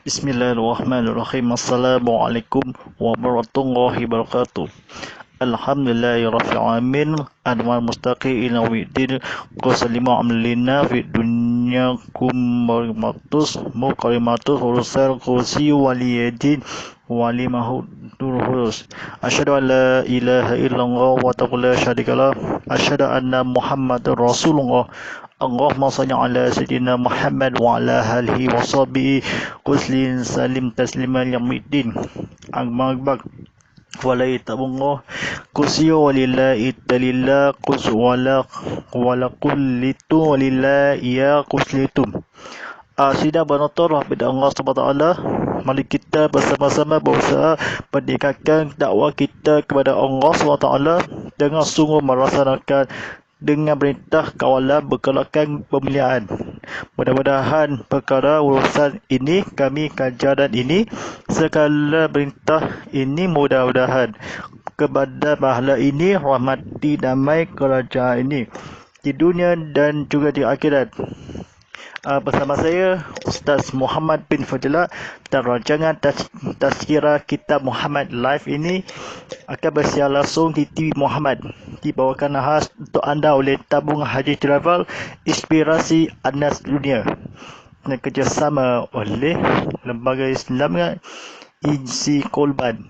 Bismillahirrahmanirrahim. Assalamualaikum warahmatullahi wabarakatuh. Alhamdulillahirabbil alamin. Anwar mustaqi ila widdin. Qasalimu amlina fid dunya kummatus muqarimatus urusal kursi waliyadin walimahu durhus. Asyhadu an la ilaha illallah wa la syarikalah. Asyhadu anna Muhammadar Rasulullah. Allahumma salli ala sayyidina Muhammad wa ala alihi wa sahbihi kuslin salim tasliman yaumiddin. Amma ba'd. Walai tabunglah kursiyo walillahi talillah kus wala kullitu walillahi ya kuslitum. Sidang bernotor pada Allah SWT. Mari kita bersama-sama berusaha mendekatkan dakwah kita kepada Allah SWT dengan sungguh melaksanakan dengan perintah kawalan berkelakkan pemeliharaan. Mudah-mudahan perkara urusan ini, kami kajaran ini, segala perintah ini mudah-mudahan kepada pahala ini, rahmati damai kerajaan ini di dunia dan juga di akhirat. Bersama saya Ustaz Muhammad bin Fadila dan rancangan Tazkirah Kitab Muhammad Live ini akan bersiar langsung di TV Muhammad, dibawakan khas untuk anda oleh Tabung Haji Travel Inspirasi Anas Dunia dan kerjasama oleh Lembaga Islam Isi Kolban.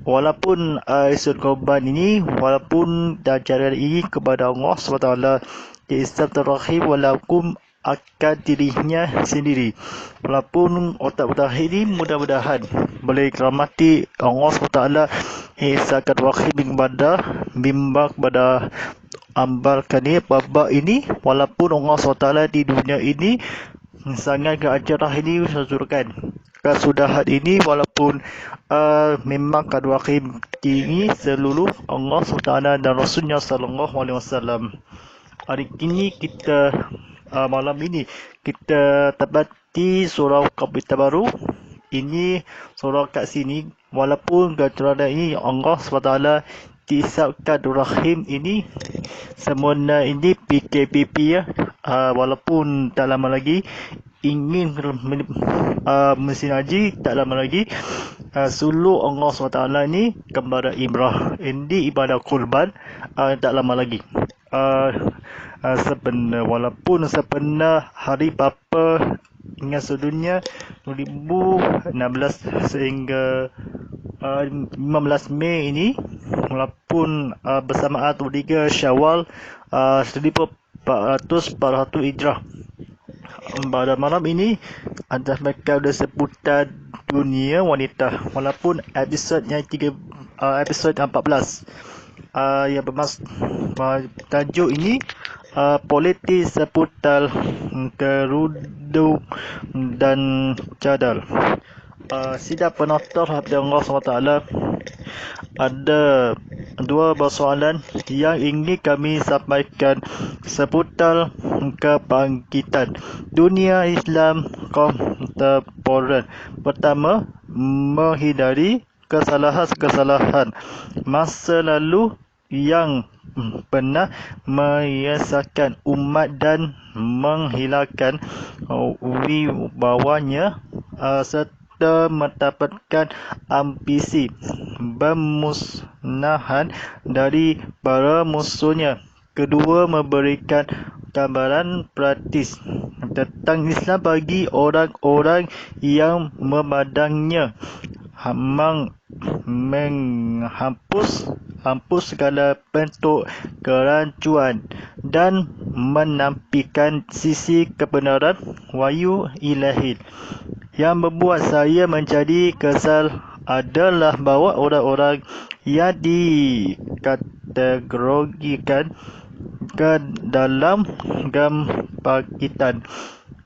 Walaupun isu korban ini, walaupun ajaran ini kepada Allah SWT, Islam terakhir walaupun akan dirinya sendiri. Walaupun otak terakhir ini mudah-mudahan boleh kerahmati Allah SWT, Islam terakhir bimbang kepada amalkan ini, babak ini, walaupun Allah SWT di dunia ini sangat keajarah ini menunjukkan kesudahan ini, walaupun memang kedua akhir tinggi seluruh Allah SWT dan Rasulnya SAW. Hari ini kita malam ini kita dapati surau Kapital Baru. Ini surau kat sini, walaupun kecuali ini Allah SWT disabkan Rahim ini semula ini PKPP ya, walaupun tak lama lagi ingin mesin haji, tak lama lagi suluh Allah SWT ni kepada Ibrah ini ibadah kurban, tak lama lagi. Walaupun sebenar hari Papa ingat sedunia 2016 sehingga 15 Mei ini, walaupun bersamaan 3 Syawal 1441 Hijrah. Pada malam ini adalah mereka sudah seputar dunia wanita, walaupun episodnya 14 yang tajuk ini politik seputar kerudung dan cadar. Sidang penonton hati Allah SWT, ada dua persoalan yang ingin kami sampaikan seputar kebangkitan dunia Islam kontemporer. Pertama, menghindari kesalahan-kesalahan masa lalu yang pernah menyesatkan umat dan menghilangkan wibawanya, serta mendapatkan ambisi bermusnahan dari para musuhnya. Kedua, memberikan gambaran praktis tentang Islam bagi orang-orang yang memandangnya menghapus segala bentuk kerancuan dan menampilkan sisi kebenaran wahyu ilahi. Yang membuat saya menjadi kesal adalah bahawa orang-orang yang dikategorikan ke dalam kebangkitan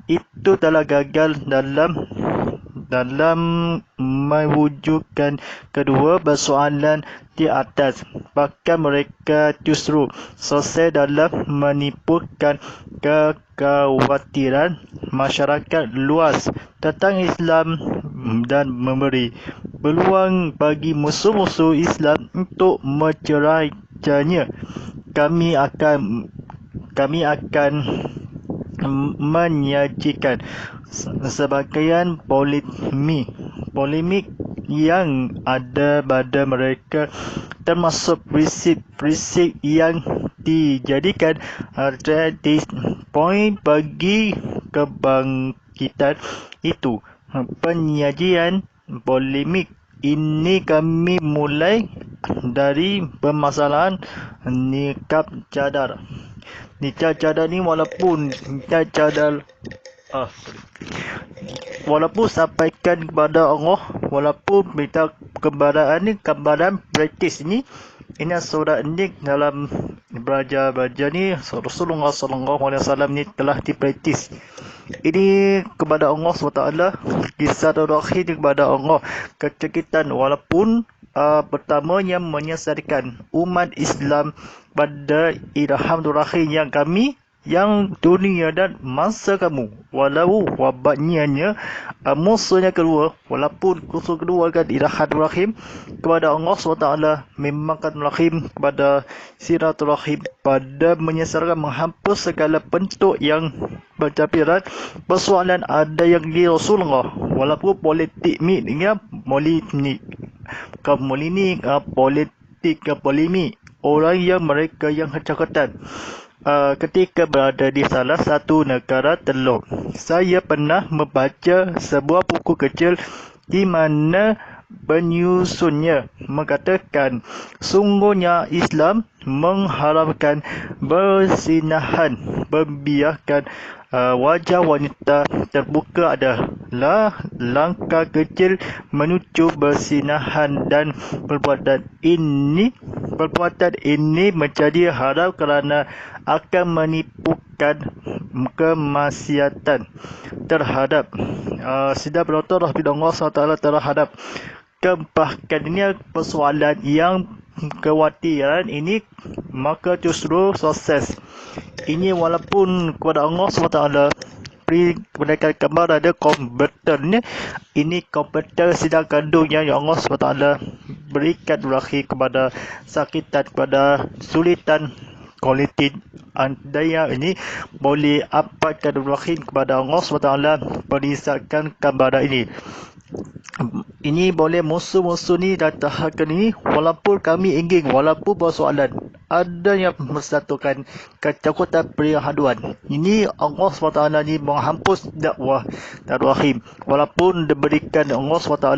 itu telah gagal dalam mewujudkan kedua persoalan di atas. Bahkan mereka justru sukses dalam menimbulkan kekhawatiran masyarakat luas tentang Islam dan memberi peluang bagi musuh-musuh Islam untuk menceraikannya. Kami akan menyajikan sebagian polemik yang ada pada mereka, termasuk prinsip-prinsip yang dijadikan poin bagi kebangkitan itu. Penyajian polemik ini kami mulai dari permasalahan nikab cadar. Nikab cadar ni walaupun sampaikan kepada Allah, walaupun minta keberadaan ni, keberadaan praktis ni, ini surat ni dalam belajar ni Rasulullah SAW ni telah dipraktis. Ini kepada Allah SWT, kisah terakhir kepada Allah, kesakitan walaupun pertamanya menyesatkan umat Islam pada ilham terakhir yang kami, yang dunia dan masa kamu, walau wabatnya musuhnya kedua, walaupun musuh kedua kan ilham rahim kepada Allah SWT, memang kan rahim kepada silaturahim, pada menyelesaikan menghapus segala bentuk yang bercampiran persoalan ada yang di Rasulullah, walaupun politik polemik orang yang mereka yang ketakutan ketika berada di salah satu negara teluk. Saya pernah membaca sebuah buku kecil di mana penyusunnya mengatakan, sungguhnya Islam mengharamkan berzinahan, membiarkan wajah wanita terbuka adalah langkah kecil menuju berzinahan, dan perbuatan ini menjadi haram kerana akan menipukan kemaksiatan terhadap sidang penonton rahimahullah SWT terhadap bahkan ini persoalan yang kekhawatiran ini, maka justru sukses ini walaupun kepada Allah SWT mereka gambar ada komputer ni, ini komputer sidang kandung yang Allah SWT berikan berakhir kepada sakitan, kepada sulitan kualiti andaya ini boleh apatkan berakhir kepada Allah SWT berdasarkan gambar ini. Ini boleh musuh-musuh ni datangkan ini, walaupun kami ingin, walaupun persoalan ada yang bersatukan ketakutan perhaduan. Ini Allah SWT ni menghapus dakwah dan rahim, walaupun diberikan Allah SWT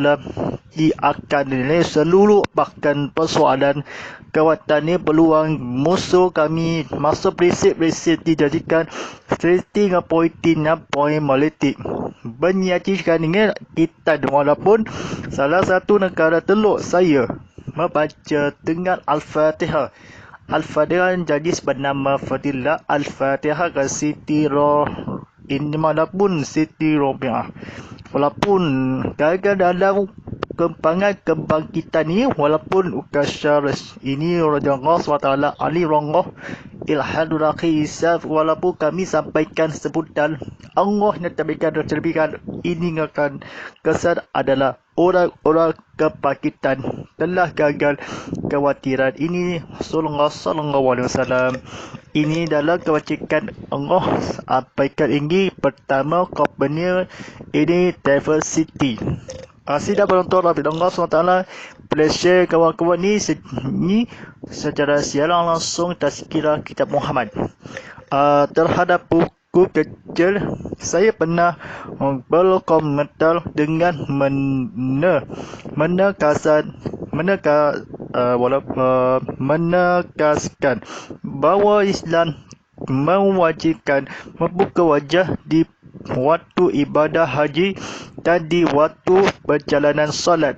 akan nilai seluruh bahkan persoalan kekuatan ni peluang musuh kami masuk prinsip-prinsip dijadikan setting poin politik menyajikan dengan kita, walaupun salah satu negara teluk saya membaca dengan Al-Fatihah. Al-Fatihah jadi bernama Fadilah Al-Fatihah ke Siti ini walaupun Siti Robiah, walaupun gagal dalam kebangkitan ni, walaupun ukasyar ini Rasulullah SWT Ali Rongoh Ilhadul Akhir Isaf, walaupun kami sampaikan sebutan Allah yang terbikan ini akan kesan adalah orang-orang kebangkitan telah gagal kekhawatiran ini Rasulullah SAW. Ini adalah kewajiban Allah sampaikan ini pertama company ini diversity. Sidang penonton rahimahullah SWT, pleasure kawan-kawan ni secara siaran langsung tazkirah kitab Muhammad. Terhadap buku kecil, saya pernah berkomentar dengan menegaskan bahawa Islam mewajibkan membuka wajah di waktu ibadah haji dan di waktu perjalanan solat.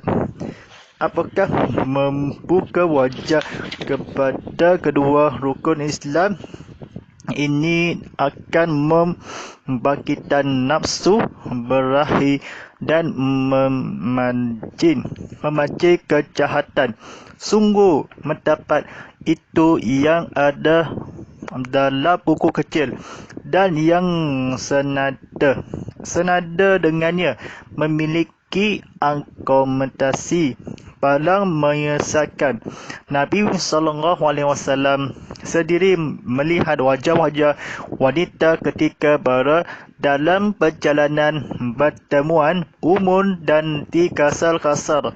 Apakah membuka wajah kepada kedua rukun Islam ini akan membangkitkan nafsu berahi dan memancing kejahatan? Sungguh mendapat itu yang ada dalam buku kecil dan yang senada dengannya memiliki argumentasi paling menyesalkan. Nabi SAW sendiri melihat wajah-wajah wanita ketika berada dalam perjalanan pertemuan umum dan di kasar-kasar.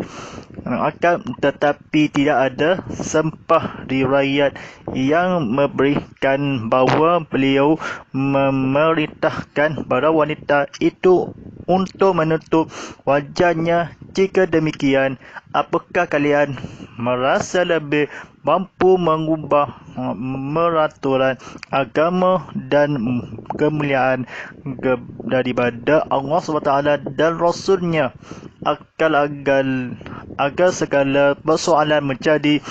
Tetapi tidak ada sempah riwayat yang memberikan bahawa beliau memerintahkan para wanita itu untuk menutup wajahnya. Jika demikian, apakah kalian merasa lebih mampu mengubah peraturan agama dan kemuliaan daripada Allah SWT dan Rasulnya? Agar segala persoalan menjadi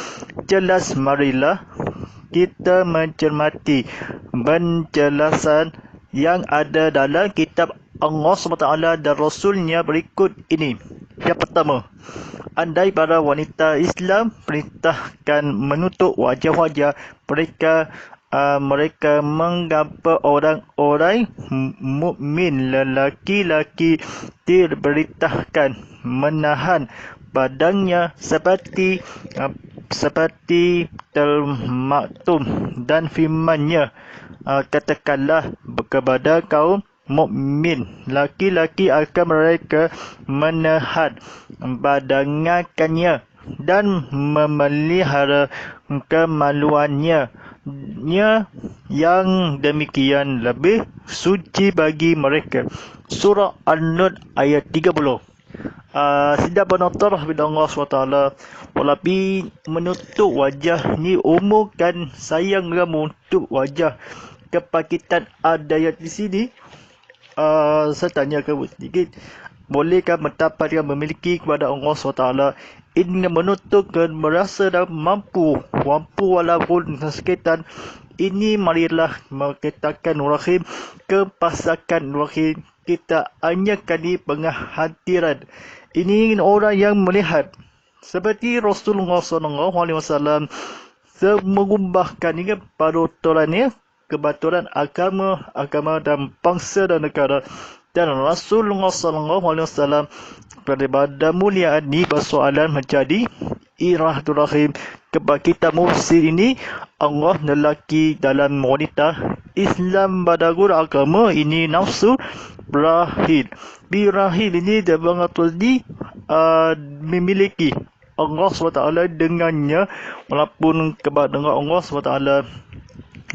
jelas, marilah kita mencermati penjelasan yang ada dalam kitab Allah SWT dan Rasulnya berikut ini. Yang pertama, andai para wanita Islam perintahkan menutup wajah-wajah mereka, mereka mengapa orang-orang mukmin lelaki-laki diberitakan menahan badannya seperti termaktum dan firman-Nya, katakanlah kepada kaum mukmin laki-laki akan mereka menahan badangannya dan memelihara kemaluannya. Yang demikian lebih suci bagi mereka. Surah An-Nur ayat 30. Tidak benar bila Allah SWT walaupun menutup wajah ni umumkan sayang menutup wajah. Kepakitan ayat di sini, saya tanya kamu sedikit, bolehkah mendapat yang memiliki kepada Allah SWT ini menutup dan merasa dah mampu walaupun sekitan ini? Marilah mengatakan rahim kepasakan rahim kita hanya kali penghadiran ini orang yang melihat seperti Rasulullah SAW mengubahkan ini peraturannya, kebaturan agama dan bangsa dan negara. Dan Rasulullah SAW daripada mulia ini persoalan menjadi iratul rahim kepada kita muslim ini. Allah lelaki dalam wanita Islam pada guru agama ini nafsu berahil. Birahil ini dia mengatur memiliki Allah SWT dengannya, walaupun kepada dengan Allah SWT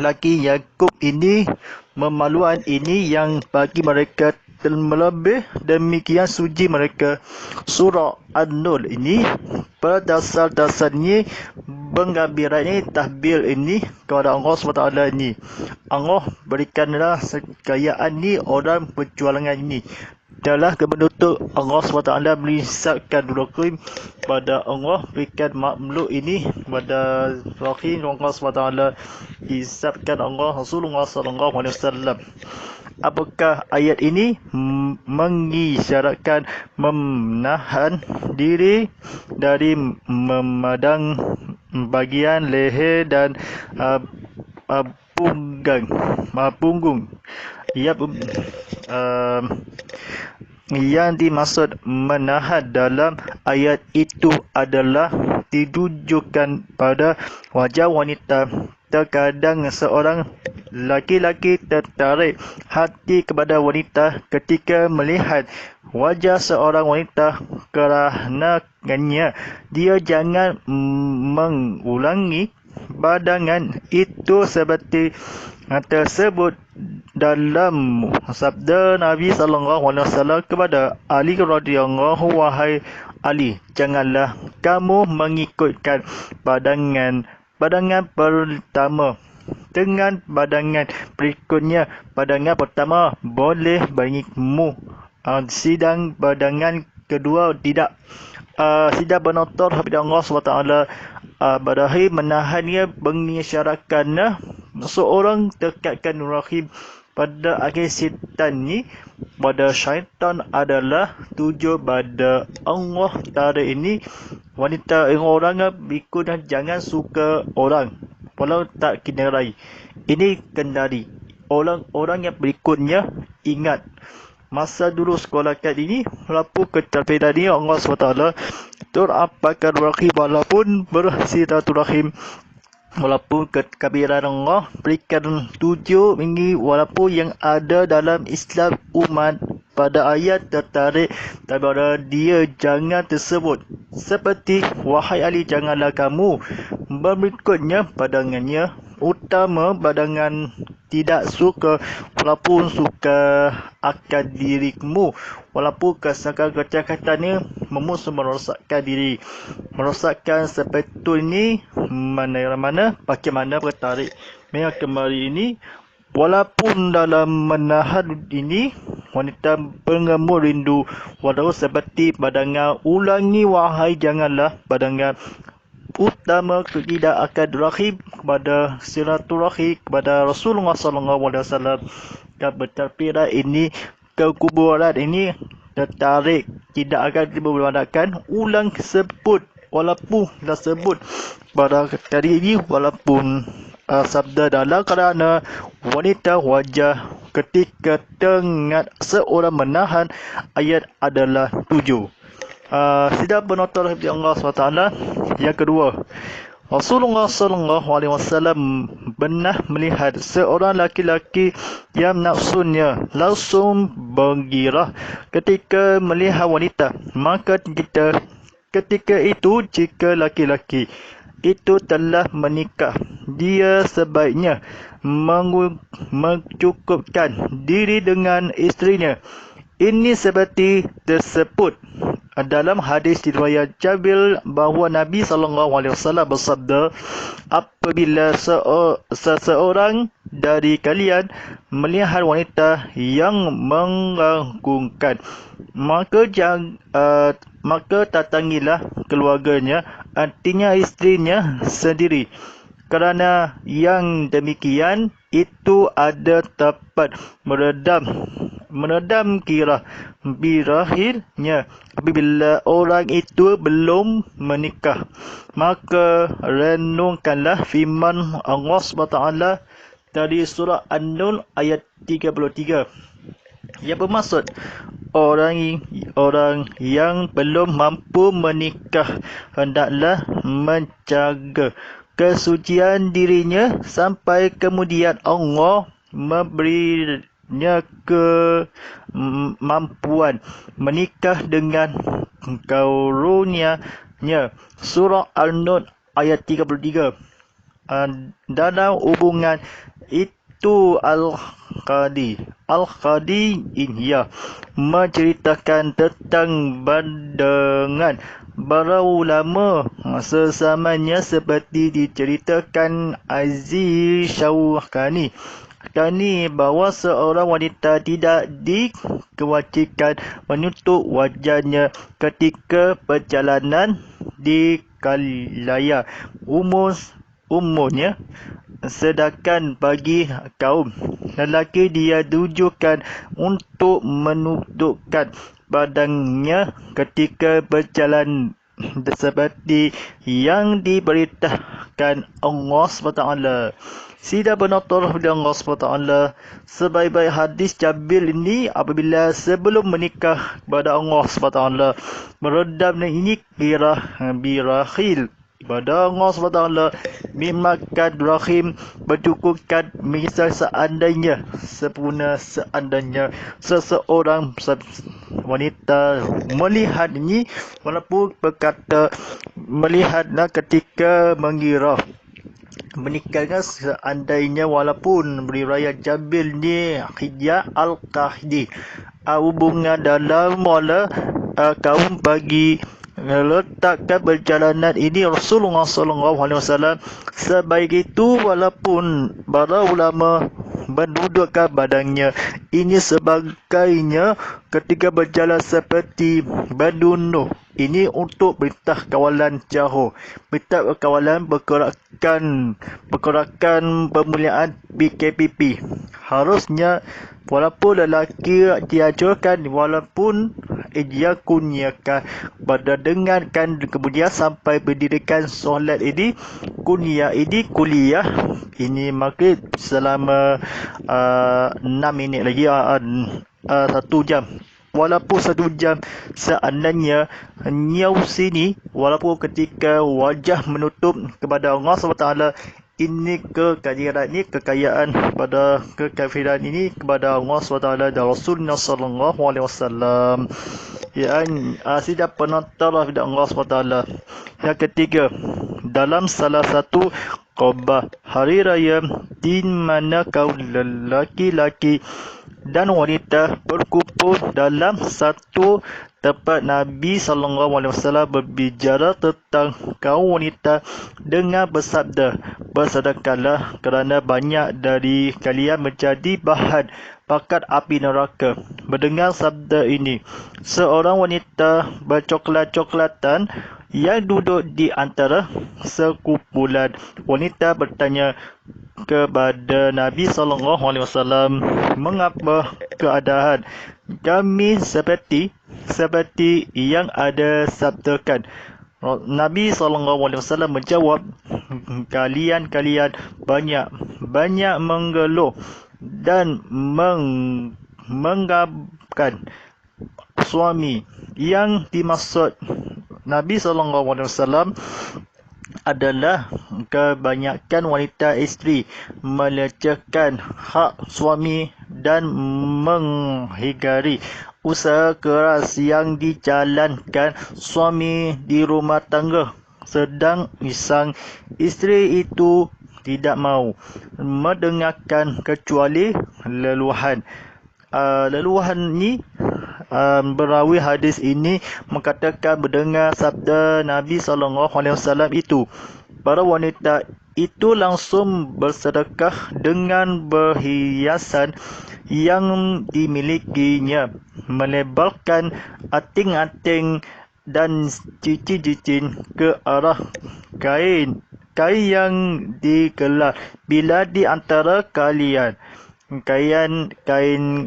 laki Yakub ini memaluan ini yang bagi mereka melebih demikian suci mereka. Surah An-Nur ini pada dasar-dasarnya pengambilan ini tahbil ini kepada Allah SWT ini. Allah berikanlah kekayaan ini orang perjuangan ini. Dalam kemenutup Allah SWT merisakkan rahim pada Allah, berikan makhluk ini pada rahim Allah SWT hisapkan Allah Rasulullah SAW. Apakah ayat ini mengisyaratkan menahan diri dari memadang bagian leher dan punggung? Ya, yang dimaksud menahan dalam ayat itu adalah ditujukan pada wajah wanita. Terkadang seorang laki-laki tertarik hati kepada wanita ketika melihat wajah seorang wanita, kerananya dia jangan mengulangi badangan itu seperti tersebut dalam sabda Nabi SAW kepada Ali radhiyallahu, wahai Ali, janganlah kamu mengikutkan badangan pertama dengan badangan berikutnya. Badangan pertama boleh bagimu, sidang badangan kedua tidak. Sidang benar-benar kepada Allah SWT badahi menahannya, mengisyaratkan seorang dekatkan rahim pada akhir syaitan ni. Pada syaitan adalah tujuh pada Allah Ta'ala ini. Wanita orang berikutnya jangan suka orang walau tak kenali. Ini kendali. Orang yang berikutnya ingat masa dulu sekolah kat ini walaupun keterpilihan ini Allah SWT terapakan rahim walaupun bersilaturahim. Walaupun kekabiran Allah berikan 7 ini walaupun yang ada dalam Islam umat pada ayat tertarik daripada dia jangan tersebut seperti wahai Ali janganlah kamu berikutnya pandangannya utama pandangan tidak suka walaupun suka akan dirimu walaupun kesangkaan kecakatannya memusuh merosakkan diri merosakkan seperti ini mana bagaimana bertarik mereka kembali ini walaupun dalam menahan ini wanita pengemur rindu walau seperti pandangan ulangi wahai janganlah pandangan utama tidak akan rahim kepada silaturahim kepada Rasulullah SAW dan berterpira ini kekuburan ini tertarik tidak akan diperbolehkan ulang sebut walaupun dah sebut pada tadi ini walaupun sabda dalam kerana wanita wajah ketika tengah seorang menahan ayat adalah 7. Tidak penonton oleh Allah SWT. Yang kedua, Rasulullah SAW pernah melihat seorang laki-laki yang nafsunya langsung bergirah ketika melihat wanita. Maka ketika itu jika laki-laki itu telah menikah, dia sebaiknya mencukupkan diri dengan isterinya. Ini seperti tersebut dalam hadis riwayat Jabir bahawa Nabi SAW bersabda, apabila seseorang dari kalian melihat wanita yang mengagumkan, maka datangilah keluarganya, artinya isterinya sendiri. Kerana yang demikian itu ada dapat meredam birakhirnya apabila orang itu belum menikah. Maka renungkanlah firman Allah SWT dari surah An-Nur ayat 33 yang bermaksud orang yang belum mampu menikah hendaklah menjaga kesucian dirinya sampai kemudian Allah memberinya kemampuan menikah dengan karunia-Nya. Surah An-Nur ayat 33. Dalam hubungan itu Al-Qadi Inhyah menceritakan tentang pandangan para ulama sesamanya seperti diceritakan Aziz Syawkani bahawa seorang wanita tidak dikewajikan menutup wajahnya ketika perjalanan di kalaya umurnya, sedangkan bagi kaum lelaki dia tujukan untuk menutupkan badannya ketika berjalan seperti yang diberitakan Allah SWT. Tidak benar dengan Allah SWT. Sebaik-baik hadis Jabir ini apabila sebelum menikah kepada Allah SWT meredam ini birakhil pada Allah SWT mimakan rahim bercukupkan misal seandainya seseorang wanita melihat ini walaupun berkata melihatlah ketika mengira menikahnya seandainya walaupun riwayat Jabir ni Hijjah Al-Qahdi hubungan dalam kaum bagi letakkan perjalanan ini Rasulullah SAW sebaik itu walaupun para ulama mendudukkan badannya ini sebagainya ketika berjalan seperti berdunuh ini untuk perintah kawalan jauh, perintah kawalan pergerakan pemuliaan BKPP. Harusnya walaupun lelaki diajarkan walaupun ia kunyakan pada dengarkan kemudian sampai berdirikan solat ini kuliah ini maka selama 6 minit lagi 1 jam walaupun 1 jam seandainya nyau sini, walaupun ketika wajah menutup kepada Allah SWT, ini kekadiran, ini kekayaan pada kekafiran ini kepada Allah SWT dan Rasulullah SAW. Yang tidak pernah taraf dengan Allah SWT. Yang ketiga, dalam salah satu khutbah hari raya di mana kaum lelaki-laki dan wanita berkumpul dalam satu tempat, Nabi SAW berbicara tentang kaum wanita dengan bersabda, "Bersedekahlah kerana banyak dari kalian menjadi bahan bakar api neraka." Mendengar sabda ini, seorang wanita bercoklat-coklatan yang duduk di antara sekumpulan wanita bertanya kepada Nabi SAW, "Mengapa keadaan kami seperti yang ada sabdakan?" Nabi SAW menjawab, "Kalian banyak mengeluh dan menggabkan suami." Yang dimaksud Nabi SAW adalah kebanyakan wanita isteri melecehkan hak suami dan menghingari usaha keras yang dijalankan suami di rumah tangga, sedang sang isteri itu tidak mahu mendengarkan kecuali leluhan. Leluhan ni berawi hadis ini mengatakan mendengar sabda Nabi SAW itu, para wanita itu langsung bersedekah dengan perhiasan yang dimilikinya, melebarkan anting-anting dan cincin-cincin ke arah kain yang digelar. Bila di antara kalian kain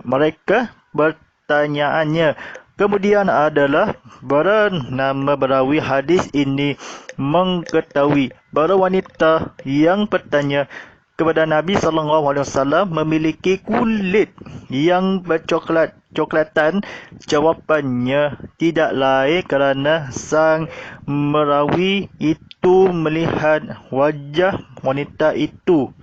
mereka pertanyaannya kemudian adalah bernama berawi hadis ini mengetahui bahawa wanita yang bertanya kepada Nabi SAW memiliki kulit yang bercoklat-coklatan. Jawapannya tidak lain kerana sang merawi itu melihat wajah wanita itu.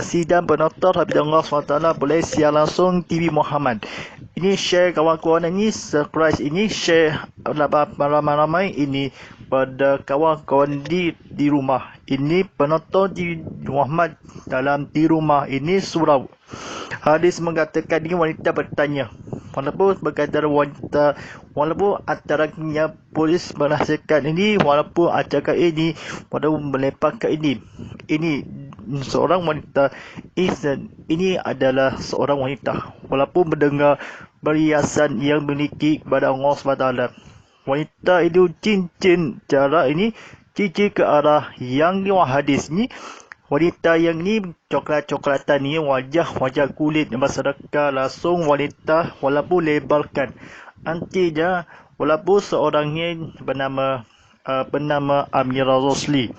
Sidang penonton Habibullah SWT boleh siar langsung TV Muhammad. Ini share kawan-kawan ini, subscribe ini, share ramai-ramai ini pada kawan-kawan di rumah. Ini penonton TV Muhammad dalam di rumah ini surau. Hadis mengatakan ini wanita bertanya. Walaupun berkata wanita, walaupun antaranya polis merahsiakan ini, walaupun ajakan ini, walaupun melepaskan ini seorang wanita, ini adalah seorang wanita walaupun mendengar perhiasan yang memiliki kepada Allah SWT. Wanita itu cincin cara ini cincin ke arah yang hadis ni. Wanita yang ni coklat-coklatan ni wajah kulit bersedekah langsung wanita walaupun lebarkan antinya, walaupun seorangnya bernama Amirah Rosli,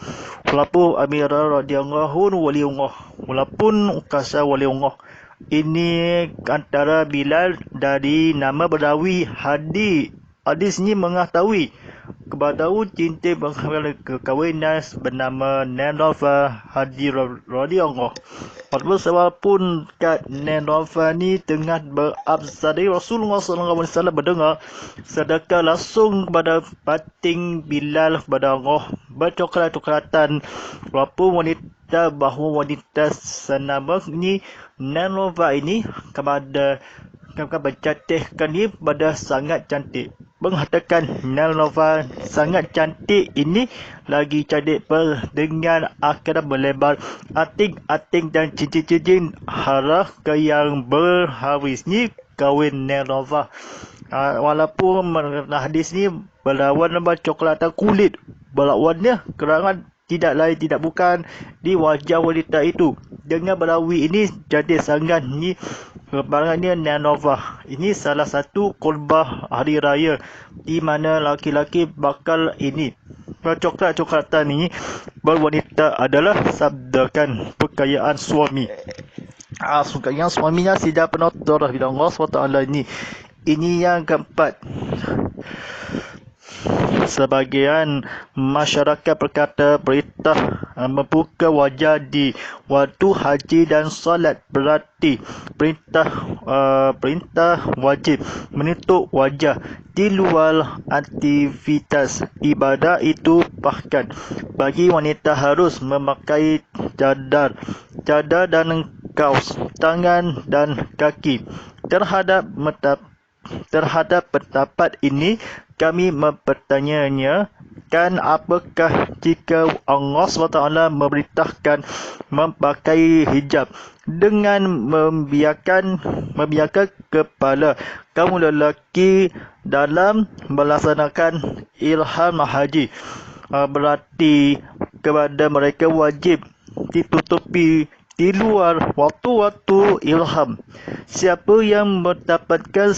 walaupun Amirah radhiyallahu waliullah, walaupun Ukasa waliullah. Ini antara Bilal dari nama berawi hadis ni mengetahui kepada cinta kekawinan bernama Nenova Hadi radhiyallahu. Walaupun kat Nenova ni tengah berabsari, Rasulullah SAW mendengar sedekah langsung kepada pating Bilal kepada Allah bercoklat-coklatan. Walaupun wanita bahawa wanita senama ni Nenova ini kepada bercantikkan ni pada sangat cantik. Mengatakan Nenova sangat cantik ini lagi cantik dengan akan melebar anting-anting dan cincin-cincin harga yang berharis ni kawin Nenova. Walaupun hadis ni berlawan coklatan kulit, berlawannya kerana tidak lain tidak bukan di wajah wanita itu. Dengan berawi ini jadi sangat ni barangnya Nenova. Ini salah satu khutbah hari raya di mana laki-laki bakal ini bercoklat-coklatan ini berwanita adalah sabdakan kekayaan suami. Kekayaan suaminya tidak penonton Allah SWT ini. Ini yang keempat. Sebagian masyarakat berkata perintah membuka wajah di waktu haji dan solat berarti perintah wajib menutup wajah di luar aktivitas ibadah itu. Bahkan bagi wanita harus memakai cadar dan kaos tangan dan kaki. Terhadap pendapat ini, kami mempertanyanya, kan apakah jika Allah SWT memerintahkan memakai hijab dengan membiarkan kepala kaum lelaki dalam melaksanakan ihram haji, berarti kepada mereka wajib ditutupi di luar waktu-waktu ihram. Siapa yang mendapatkan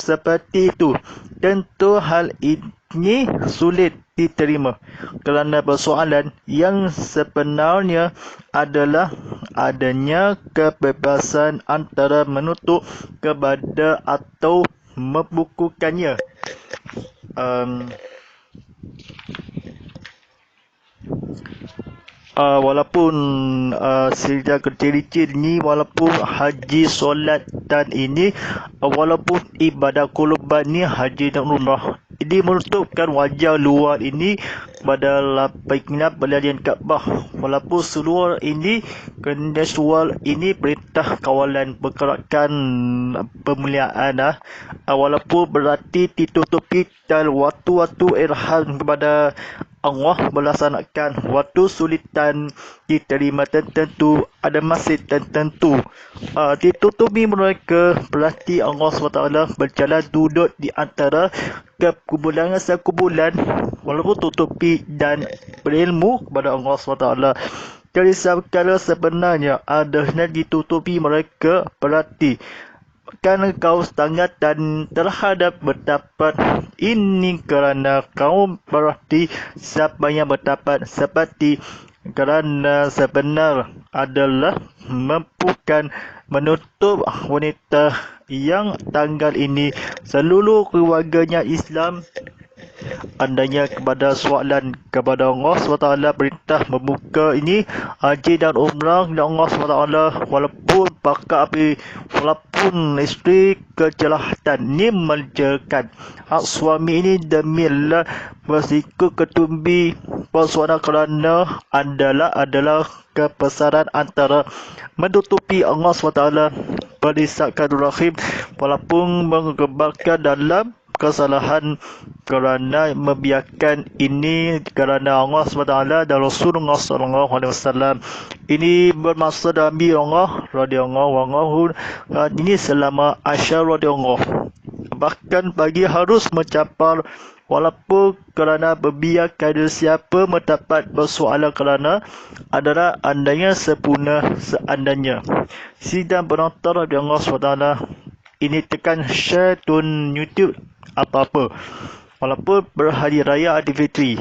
seperti itu, tentu hal ini sulit diterima, kerana persoalan yang sebenarnya adalah adanya kebebasan antara menutup kepada atau membukukannya. Walaupun sejak kecil ni, walaupun haji, solat dan ini, walaupun ibadah kurban ni, haji dan umrah, ini menutupkan wajah luar ini pada lapiknya berlian Kaabah. Walaupun seluar ini, kontekstual ini perintah kawalan pergerakan pemuliaan, walaupun berarti ditutupi dan waktu-waktu ihram kepada Allah melaksanakan waktu sulitan diterima tertentu, ada masjid tertentu ditutupi mereka, berarti Allah SWT berjalan duduk di antara kekumpulan sekumpulan, walaupun tutupi dan berilmu kepada Allah SWT. Jadi kalau sebenarnya adanya ditutupi mereka, berarti kan kaus tangan dan terhadap berdapat ini kerana kaum berarti siapa yang berdapat seperti kerana sebenar adalah mempukan menutup wanita yang tanggal ini seluruh keluarganya Islam. Andainya kepada soalan kepada Allah SWT perintah membuka ini haji dan umrah dan Allah SWT, walaupun pakar api, walaupun isteri kejahatan ini menjerkan hak suami ini demilah berisiko ketumbi persoalan kerana adalah kepesaran antara menutupi Allah SWT berdisahkan rahim, walaupun mengebarkan dalam kesalahan kerana membiarkan ini kerana Allah SWT dan Rasulullah SAW. Ini bermaksud Nabi Allah radhiyallahu anhu ini selama Aisyah radhiyallahu. Bahkan bagi harus mencapai walaupun kerana membiarkan siapa mendapat persoalan kerana adalah andainya sempurna seandainya. Sidang penonton radhiyallahu SWT ini tekan share tun YouTube apa-apa, walaupun berhari raya Aidilfitri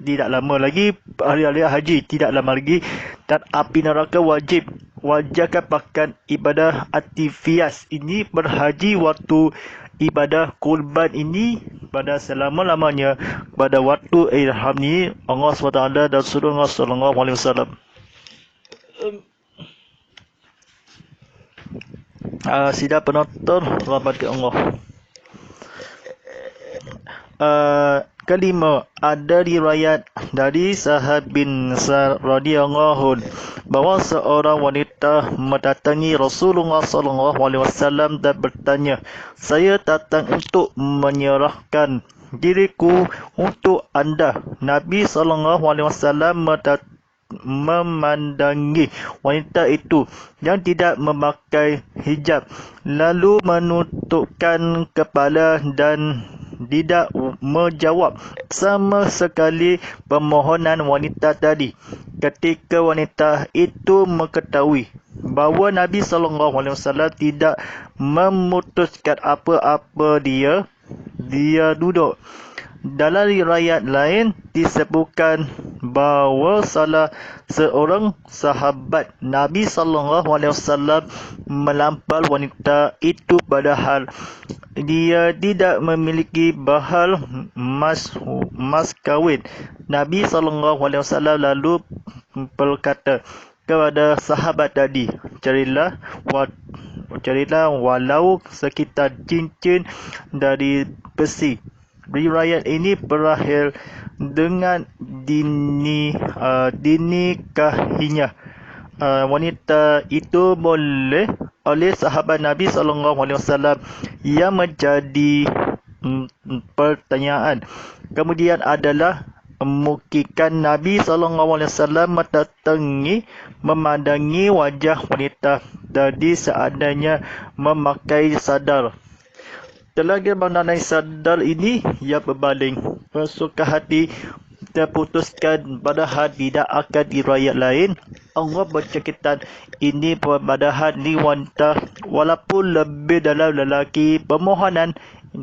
tidak lama lagi, hari raya haji tidak lama lagi, dan api neraka wajibkan pakan ibadah aktivitas ini berhaji waktu ibadah kurban ini pada selama-lamanya pada waktu ihram ni Allah SWT dan Rasulullah SAW. Sidang penonton rahmati Allah. Kelima, ada riwayat dari Sahab bin Sa'd radhiyallahu bahawa seorang wanita mendatangi Rasulullah SAW dan bertanya, "Saya datang untuk menyerahkan diriku untuk anda." Nabi SAW memandangi wanita itu yang tidak memakai hijab, lalu menutupkan kepala dan tidak menjawab sama sekali permohonan wanita tadi. Ketika wanita itu mengetahui bahawa Nabi SAW tidak memutuskan apa-apa, dia duduk. Dalam riwayat lain disebutkan bahawa salah seorang sahabat Nabi SAW melampau wanita itu padahal dia tidak memiliki bahal mas kawin. Nabi SAW lalu berkata kepada sahabat tadi, carilah walau sekitar cincin dari besi. Riwayat ini berakhir dengan dinikahinya wanita itu oleh sahabat Nabi SAW yang menjadi pertanyaan kemudian adalah mungkinkah Nabi SAW memandangi wajah wanita tadi seandainya memakai sadar. Selagi mengenai sadar ini, ia berbanding bersuka hati terputuskan padahal tidak akan diriwayat lain. Allah bercerita ini padahal ni wanita walaupun lebih dalam lelaki permohonan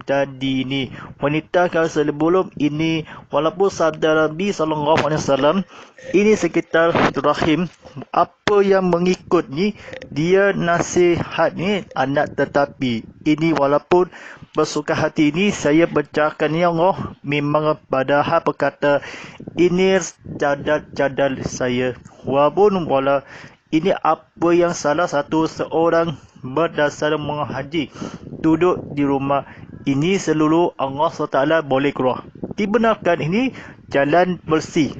tadi ini wanita kalau sebelum ini walaupun sadar Nabi SAW ini sekitar rahim apa yang mengikut ni dia nasihat ni anak tetapi ini walaupun bersuka hati ini saya bacakan ya Allah memang padahal berkata ini cadar saya walaupun ini apa yang salah satu seorang berdasar menghaji duduk di rumah ini seluruh Allah SWT boleh keluar. Dibenarkan ini jalan bersih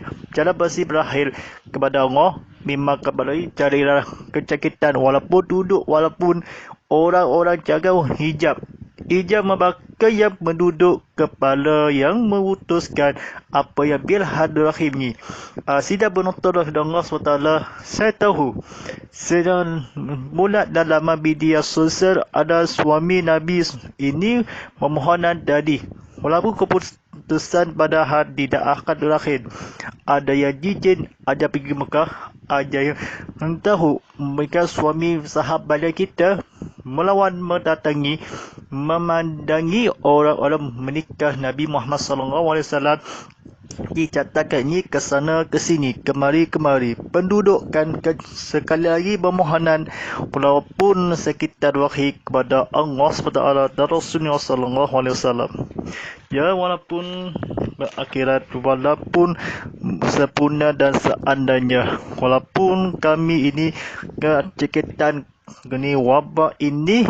berakhir kepada Allah memang kepada carilah kecakitan walaupun duduk walaupun orang-orang jaga hijab membaka yang menduduk kepala yang memutuskan apa yang bilhad rahim ni. Sidang penonton Allah SWT, saya tahu sedang mula dalam media sosial ada suami Nabi ini memohonan tadi walaupun keputusan padahal tidak akan berakhir. Ada yang jijin, ada pergi Mekah, ada yang tahu mereka suami sahabat kita melawan mendatangi memandangi orang-orang menikah Nabi Muhammad SAW dicatatkan ini ke sana ke sini kemari pendudukan sekali lagi permohonan walaupun sekitar wahid kepada Allah SWT dan Rasulullah SAW ya walaupun berakhirat walaupun sempurna dan seandainya walaupun kami ini kecekitan gini wabak ini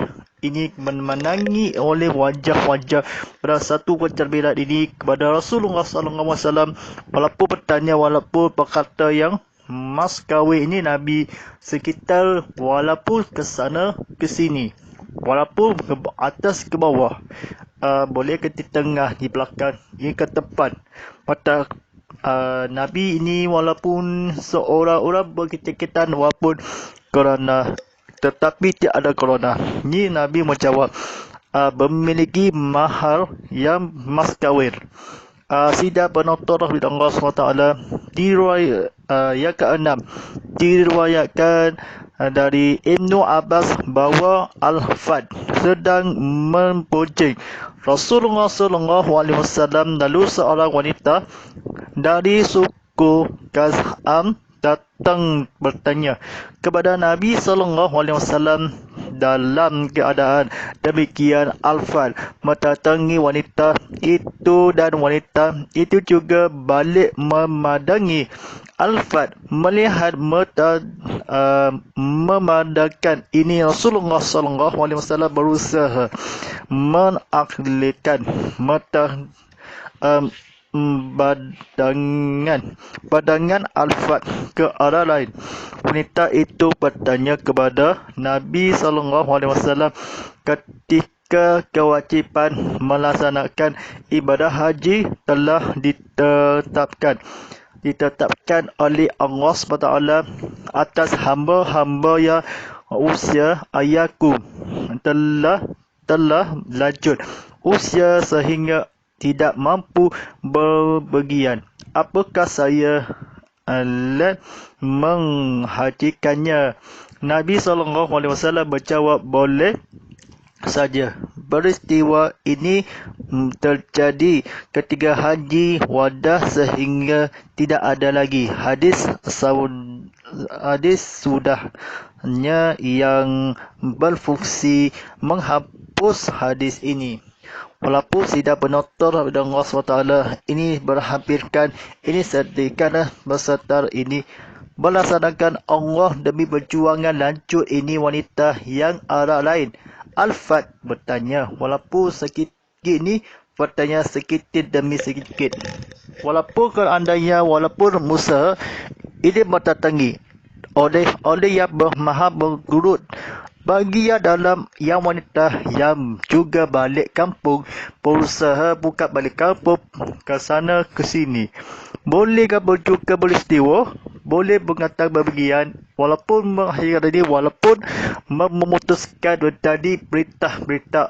memenangi oleh wajah-wajah pada satu kecerbilan ini kepada Rasulullah SAW walaupun bertanya walaupun berkata yang mas kahwin ini Nabi sekitar walaupun ke sana ke sini walaupun ke atas ke bawah boleh ke tengah di belakang ini ke depan pada Nabi ini walaupun seorang-orang berkecakitan walaupun kerana tetapi tidak ada corona. Ni Nabi menjawab memiliki mahar yang mas kawin. Sidang penonton Allah SWT yang ke-6 diriwayatkan dari Ibnu Abbas bahawa Al-Fad sedang mempunyai Rasulullah SAW lalu seorang wanita dari suku Khaz'am datang bertanya kepada Nabi SAW dalam keadaan demikian. Al-Fad mendatangi wanita itu dan wanita itu juga balik memandangi Al-Fad melihat memandangkan ini Rasulullah SAW berusaha menaklikan badangan Al-Fad ke arah lain. Wanita itu bertanya kepada Nabi SAW ketika kewajipan melaksanakan ibadah haji telah ditetapkan oleh Allah SWT atas hamba-hamba yang usia ayahku telah lanjut usia sehingga tidak mampu berpergian. Apakah saya menghajikannya? Nabi SAW berjawab, boleh saja. Peristiwa ini terjadi ketika haji wada sehingga tidak ada lagi hadis sudahnya yang berfungsi menghapus hadis ini. Walaupun tidak benotor dengan Allah SWT, ini berhampirkan, ini sedihkan berserta ini melaksanakan Allah demi perjuangan lanjut ini wanita yang arah lain. Al-Fat bertanya, walaupun sedikit ini, bertanya sedikit demi sedikit. Walaupun Musa ini berdatangi oleh yang maha bergurut bagi yang dalam yang wanita yang juga balik kampung, berusaha buka balik kampung ke sana ke sini. Bolehkah berjuka peristiwa? Boleh mengatakan berbagian walaupun mengakhiri walaupun memutuskan tadi berita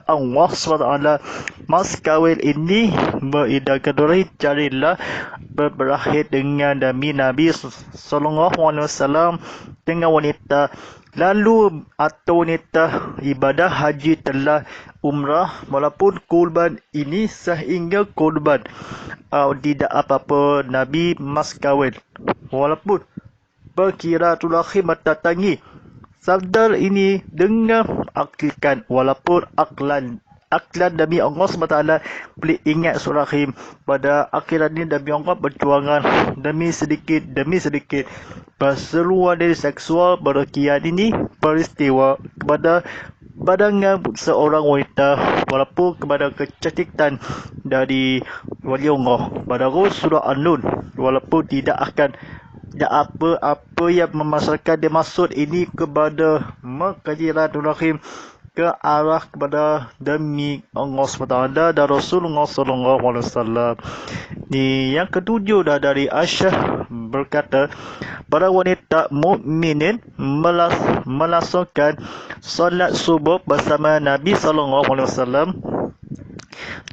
Allah SWT. Mas kawin ini beredarkan dari carilah berakhir dengan Nabi SAW dengan wanita. Lalu atau wanita ibadah haji telah umrah walaupun kurban ini sehingga kurban tidak apa-apa Nabi mas kawin walaupun berkira tulakhir mendatangi sabda ini dengan akilkan walaupun aklan demi Allah SWT boleh ingat surah Rahim pada akhirat ini demi Allah perjuangan demi sedikit perseruan dari seksual berkian ini peristiwa kepada badangan seorang wanita walaupun kepada kecantikan dari wali Allah pada surah An-Nun walaupun tidak akan apa yang memasarkan dia maksud ini kepada mengkajiran Rahim ke arah kepada demi Allah SWT dan Rasulullah SAW. Ni yang ketujuh dari Aisyah berkata, para wanita mukminin melaksanakan solat subuh bersama Nabi SAW.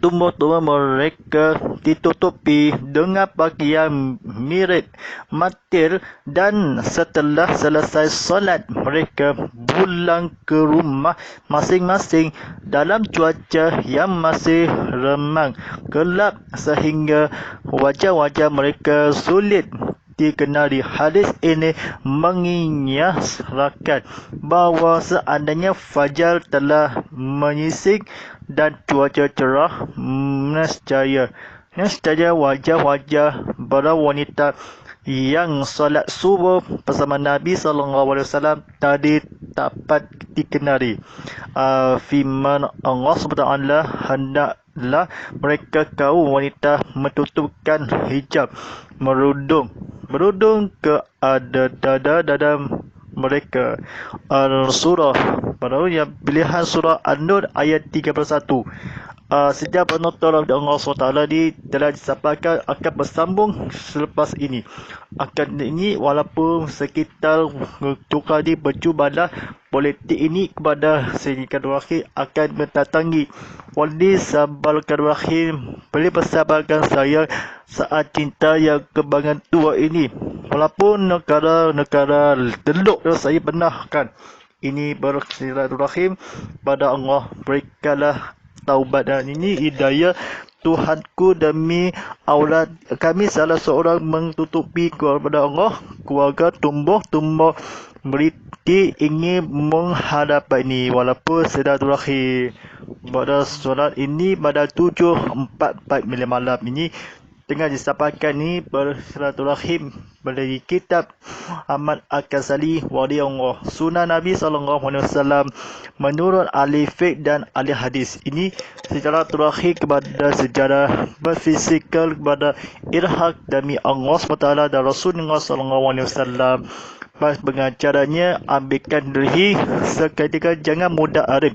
Tubuh-tubuh mereka ditutupi dengan pakaian mirip matir dan setelah selesai solat mereka pulang ke rumah masing-masing dalam cuaca yang masih remang gelap sehingga wajah-wajah mereka sulit dikenali. Hadis ini mengingatkan bahawa seandainya fajar telah menyising dan cuaca cerah, nescaya wajah-wajah para wanita yang solat subuh bersama Nabi SAW tadi dapat dikenali. Firman Allah SWT, hendaklah mereka kaum wanita mentutupkan hijab, merudung ke ada dada mereka. Surah pada yang pilihan surah An-Nur ayat 31. Setiap penonton Allah SWT ni telah disampaikan akan bersambung selepas ini. Akan ini walaupun sekitar tukar di bercubalah politik ini kepada Sayyidina Rahim akan mendatangi wali sabarkan Rahim boleh bersabarkan saya saat cinta yang kembangan tua ini. Walaupun negara teluk saya benarkan ini bersilaturahim pada Allah, berikanlah taubat dan ini hidayah Tuhanku demi aulad kami salah seorang mentutupi kepada Allah keluarga tumbuh beriti ingin menghadap ini walaupun silaturahim pada solat ini pada 7:44 malam ini tengah disampaikan ni bersilaturahim dari kitab Ahmad Al-Ghazali wali Allah sunnah Nabi SAW menurut ahli fiqh dan ahli hadis. Ini secara terakhir kepada sejarah berfisikal kepada irhaq demi Allah SWT dan Rasulullah SAW. Pengajarannya ambilkan diri seketika jangan mudah arif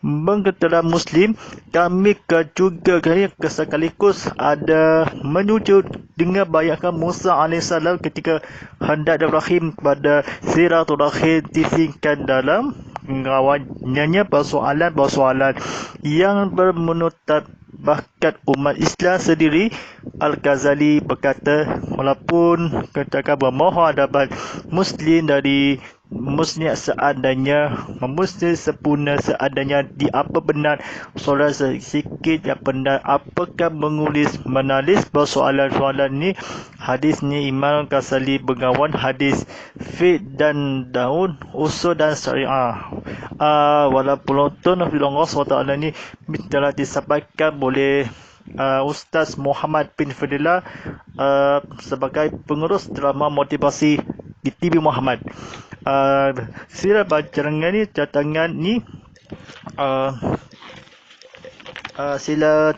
mengkata Muslim kami juga sekaligus ada menuju dengan bayangkan Musa AS ketika hendak Ibrahim kepada silaturahim disingkan dalam ngawannya persoalan yang bermenutat bakat umat Islam sendiri. Al-Ghazali berkata walaupun katakan bermohon dapat Muslim dari musnah seadanya, memusnah sempurna seadanya di apa benar soalan sedikit yang benar. Apakah menulis persoalan-soalan ni? Hadis ni Imam Ghazali Bengawan, hadis Fiqh dan Daun, Usul dan Syariah. Walaupun Allah SWT ni telah disampaikan oleh Ustaz Muhammad bin Fadillah sebagai pengurus drama motivasi di TV Muhammad. Sila bacarangan ni, catangan ni, sila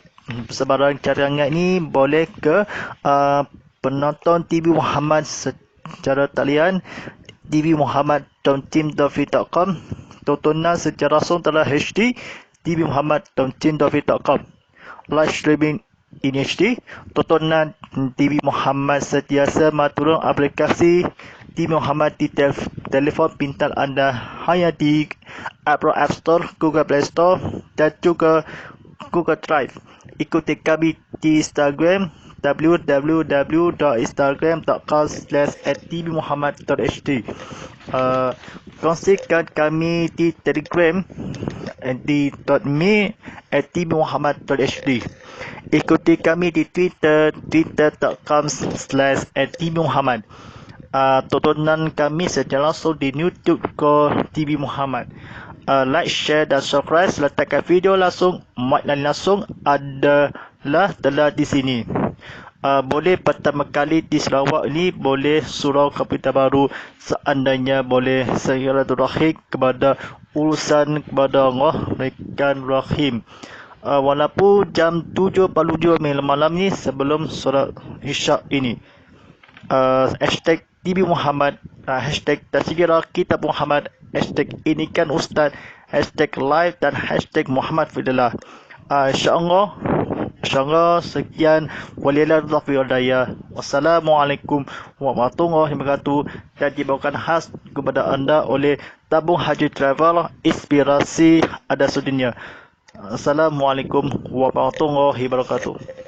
sebarang cadangan ni boleh ke penonton TV Muhammad secara talian tvmuhammad.team.fit.com, tontonan secara langsung telah HD tvmuhammad.team.fit.com, live streaming in HD, tontonan TV Muhammad sentiasa turun aplikasi TV Muhammad di telefon pintar anda hanya di Apple App Store, Google Play Store dan juga Google Drive. Ikuti kami di Instagram www.instagram.com/tvmuhammad.hd. Kongsikan kami di Telegram di .me@tvmuhammad.hd. Ikuti kami di Twitter, twitter.com/tvmuhammad. Tontonan kami secara langsung di YouTube TV Muhammad. Like, share dan subscribe. Letakkan video langsung, mic langsung adalah telah di sini. Boleh pertama kali di Sarawak ni, boleh surau komputer baru, seandainya boleh silaturahim kepada urusan kepada Allah Rahman Rahim. Walaupun jam 7.42 malam ni sebelum solat Isyak ini. Hashtag TV Muhammad, hashtag Tasgirah Kitab Muhammad, hashtag Ini Kan Ustaz, hashtag live dan hashtag Muhammad Fidillah. InsyaAllah sekian. Walillahi taufiq wal hidayah. Wassalamualaikum warahmatullahi wabarakatuh. Dan dibawakan khas kepada anda oleh Tabung Haji Travel, inspirasi ada sedunia. Assalamualaikum warahmatullahi wabarakatuh.